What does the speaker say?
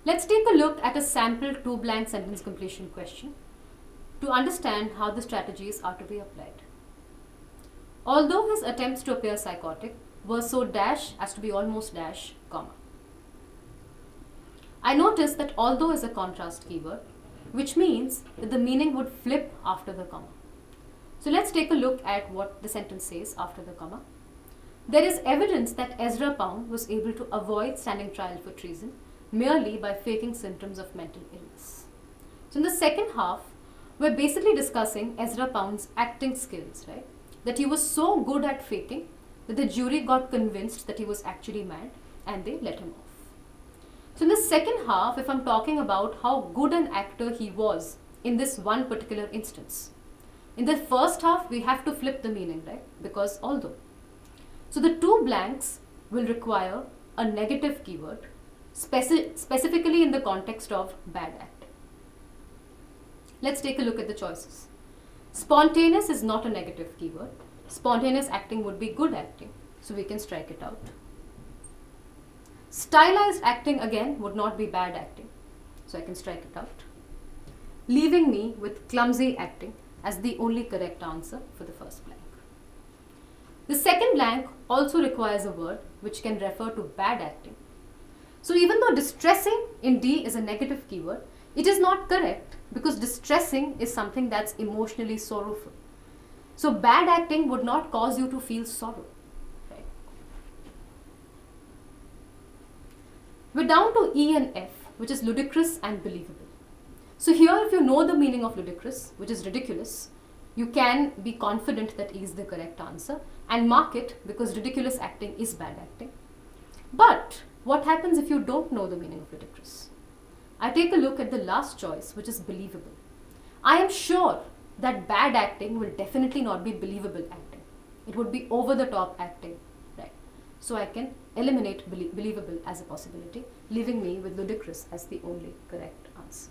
Let's take a look at a sample 2 blank sentence completion question to understand how the strategies are to be applied. Although his attempts to appear psychotic were so dash as to be almost dash, comma. I notice that although is a contrast keyword, which means that the meaning would flip after the comma. So let's take a look at what the sentence says after the comma. There is evidence that Ezra Pound was able to avoid standing trial for treason merely by faking symptoms of mental illness. So in the second half, we're basically discussing Ezra Pound's acting skills, right? That he was so good at faking that the jury got convinced that he was actually mad and they let him off. So in the second half, if I'm talking about how good an actor he was in this one particular instance, in the first half, we have to flip the meaning, right? Because although. So the 2 blanks will require a negative keyword, specifically in the context of bad acting. Let's take a look at the choices. Spontaneous is not a negative keyword. Spontaneous acting would be good acting, so we can strike it out. Stylized acting again would not be bad acting, so I can strike it out, leaving me with clumsy acting as the only correct answer for the first blank. The second blank also requires a word which can refer to bad acting. So even though distressing in D is a negative keyword, it is not correct because distressing is something that's emotionally sorrowful. So bad acting would not cause you to feel sorrow. Right? We're down to E and F, which is ludicrous and believable. So here, if you know the meaning of ludicrous, which is ridiculous, you can be confident that E is the correct answer and mark it because ridiculous acting is bad acting. But what happens if you don't know the meaning of ludicrous? I take a look at the last choice, which is believable. I am sure that bad acting will definitely not be believable acting. It would be over the top acting, right? So I can eliminate believable as a possibility, leaving me with ludicrous as the only correct answer.